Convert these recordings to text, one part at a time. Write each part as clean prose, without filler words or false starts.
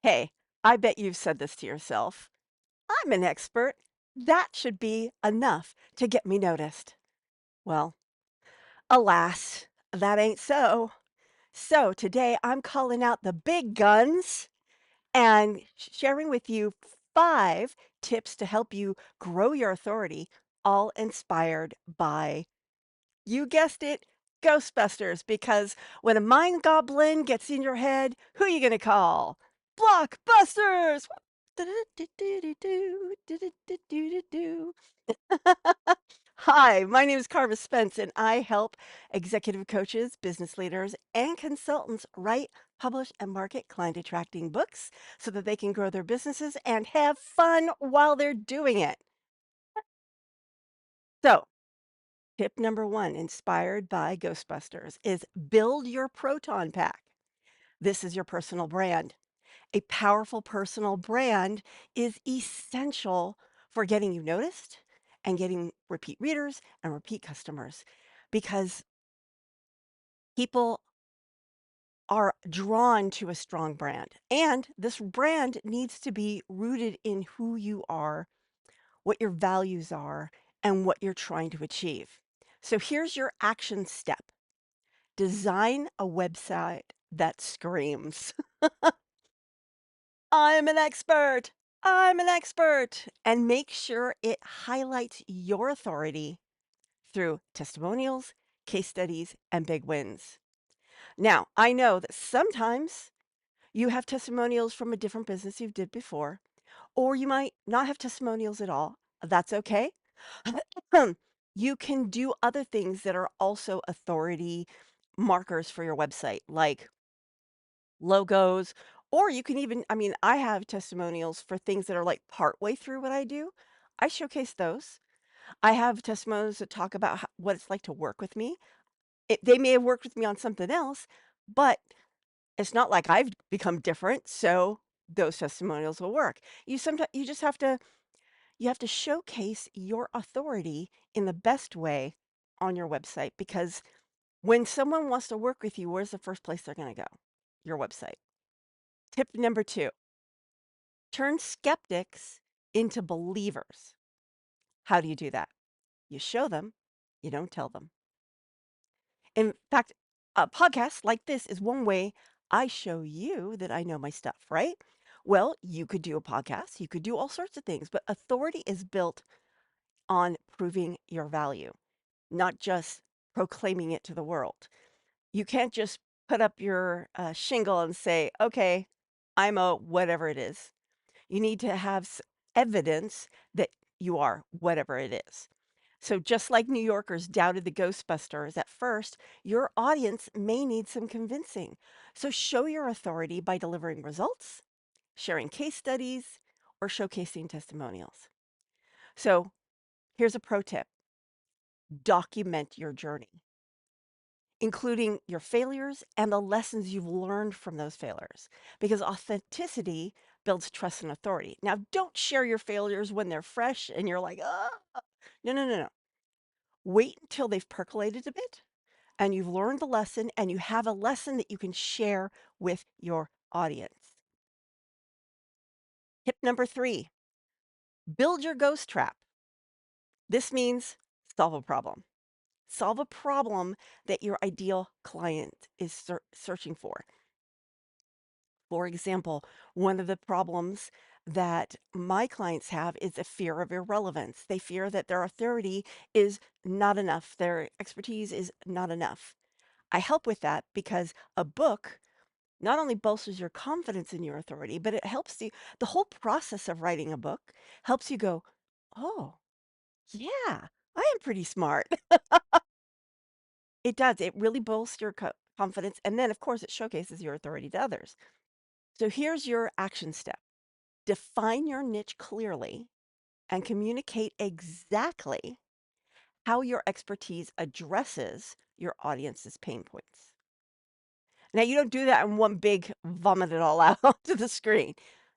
Hey, I bet you've said this to yourself. I'm an expert. That should be enough to get me noticed. Well, alas, that ain't so. So today I'm calling out the big guns and sharing with you 5 tips to help you grow your authority, all inspired by, you guessed it, Ghostbusters. Because when a mind goblin gets in your head, who are you going to call? Blockbusters! Hi, my name is Carma Spence, and I help executive coaches, business leaders, and consultants write, publish, and market client attracting books so that they can grow their businesses and have fun while they're doing it. So, tip number 1, inspired by Ghostbusters, is build your Proton pack. This is your personal brand. A powerful personal brand is essential for getting you noticed and getting repeat readers and repeat customers because people are drawn to a strong brand. And this brand needs to be rooted in who you are, what your values are, and what you're trying to achieve. So here's your action step: design a website that screams, I'm an expert. I'm an expert. And make sure it highlights your authority through testimonials, case studies, and big wins. Now, I know that sometimes you have testimonials from a different business you did before, or you might not have testimonials at all. That's okay. You can do other things that are also authority markers for your website, like logos, or you can even, I mean, I have testimonials for things that are like partway through what I do. I showcase those. I have testimonials that talk about what it's like to work with me. They may have worked with me on something else, but it's not like I've become different. So those testimonials will work. You just have to, you have to showcase your authority in the best way on your website, because when someone wants to work with you, where's the first place they're going to go? Your website. Tip number 2, turn skeptics into believers. How do you do that? You show them, you don't tell them. In fact, a podcast like this is one way I show you that I know my stuff, right? Well, you could do a podcast, you could do all sorts of things, but authority is built on proving your value, not just proclaiming it to the world. You can't just put up your shingle and say, okay, I'm a whatever it is. You need to have evidence that you are whatever it is. So, just like New Yorkers doubted the Ghostbusters at first, your audience may need some convincing. So, show your authority by delivering results, sharing case studies, or showcasing testimonials. So, here's a pro tip: document your journey, including your failures and the lessons you've learned from those failures, because authenticity builds trust and authority. Now, don't share your failures when they're fresh and you're like, oh, no, no, no, no. Wait until they've percolated a bit and you've learned the lesson and you have a lesson that you can share with your audience. Tip number 3, build your ghost trap. This means solve a problem. Solve a problem that your ideal client is searching for. For example, one of the problems that my clients have is a fear of irrelevance. They fear that their authority is not enough, their expertise is not enough. I help with that because a book not only bolsters your confidence in your authority, but it helps you. The whole process of writing a book helps you go, oh, yeah, I am pretty smart. It does. It really bolsters your confidence. And then, of course, it showcases your authority to others. So here's your action step: define your niche clearly and communicate exactly how your expertise addresses your audience's pain points. Now, you don't do that in one big vomit it all out onto the screen.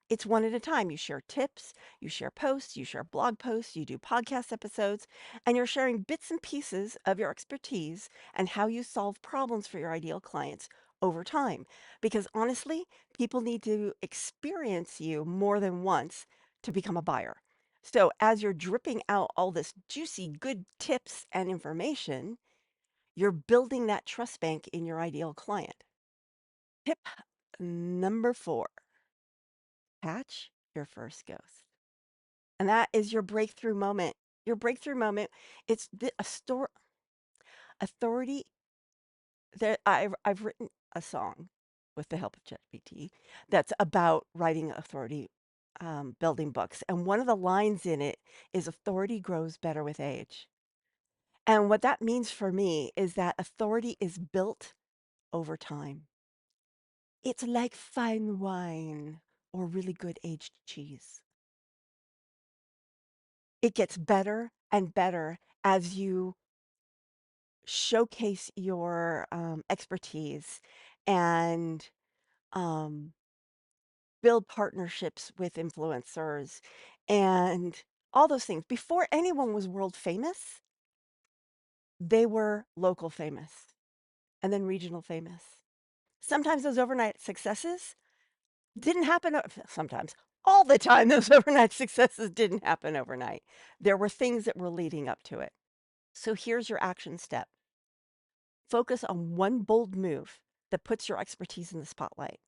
It's one at a time. You share tips, you share posts, you share blog posts, you do podcast episodes, and you're sharing bits and pieces of your expertise and how you solve problems for your ideal clients over time. Because honestly, people need to experience you more than once to become a buyer. So as you're dripping out all this juicy, good tips and information, you're building that trust bank in your ideal client. Tip number 4, catch your first ghost. And that is your breakthrough moment. Your breakthrough moment, it's a store authority that I've written a song with the help of ChatGPT that's about writing authority building books. And one of the lines in it is authority grows better with age. And what that means for me is that authority is built over time. It's like fine wine or really good aged cheese. It gets better and better as you showcase your expertise and um, build partnerships with influencers and all those things. Before anyone was world famous, they were local famous and then regional famous. Sometimes those overnight successes didn't happen, sometimes, all the time, those overnight successes didn't happen overnight. There were things that were leading up to it. So here's your action step. Focus on one bold move that puts your expertise in the spotlight,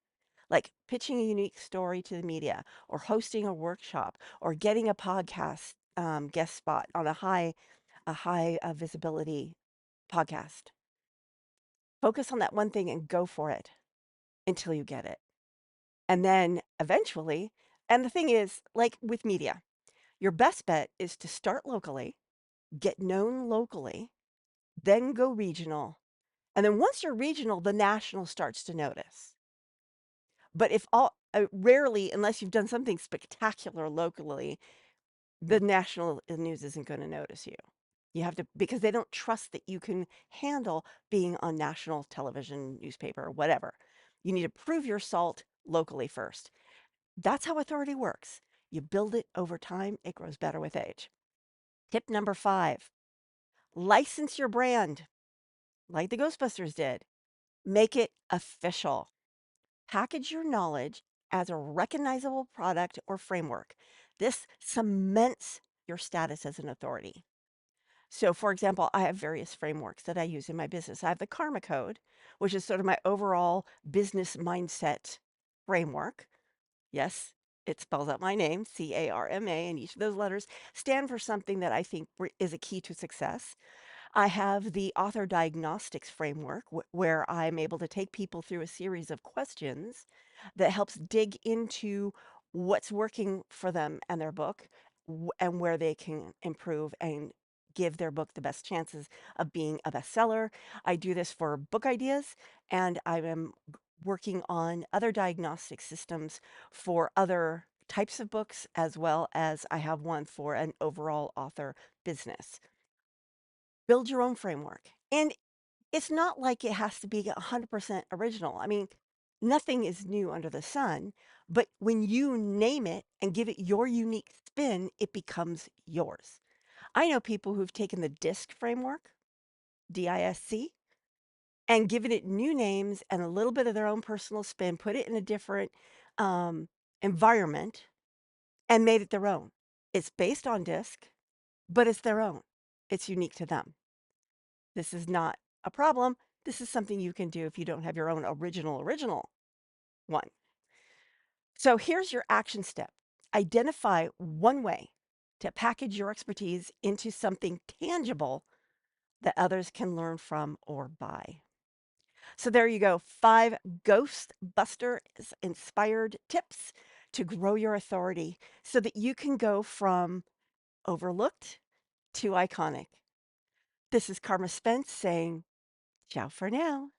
like pitching a unique story to the media, or hosting a workshop, or getting a podcast guest spot on a high visibility podcast. Focus on that one thing and go for it until you get it. And then eventually, and the thing is, like with media, your best bet is to start locally, get known locally, then go regional. And then once you're regional, the national starts to notice. But if all rarely, unless you've done something spectacular locally, the national news isn't going to notice you. You have to, because they don't trust that you can handle being on national television, newspaper, or whatever. You need to prove your salt locally first. That's how authority works. You build it over time, it grows better with age. Tip number 5, license your brand like the Ghostbusters did. Make it official. Package your knowledge as a recognizable product or framework. This cements your status as an authority. So, for example, I have various frameworks that I use in my business. I have the Karma Code, which is sort of my overall business mindset framework. Yes, it spells out my name, CARMA, and each of those letters stand for something that I think is a key to success. I have the author diagnostics framework where I'm able to take people through a series of questions that helps dig into what's working for them and their book and where they can improve and give their book the best chances of being a bestseller. I do this for book ideas, and I am working on other diagnostic systems for other types of books, as well as I have one for an overall author business. Build your own framework. And it's not like it has to be 100% original. I mean, nothing is new under the sun, but when you name it and give it your unique spin, it becomes yours. I know people who've taken the DISC framework, DISC, and given it new names and a little bit of their own personal spin, put it in a different um, environment, and made it their own. It's based on DISC, but it's their own. It's unique to them. This is not a problem. This is something you can do if you don't have your own original one. So here's your action step. Identify one way to package your expertise into something tangible that others can learn from or buy. So there you go, 5 Ghostbuster inspired tips to grow your authority so that you can go from overlooked to iconic. This is Karma Spence saying, ciao for now.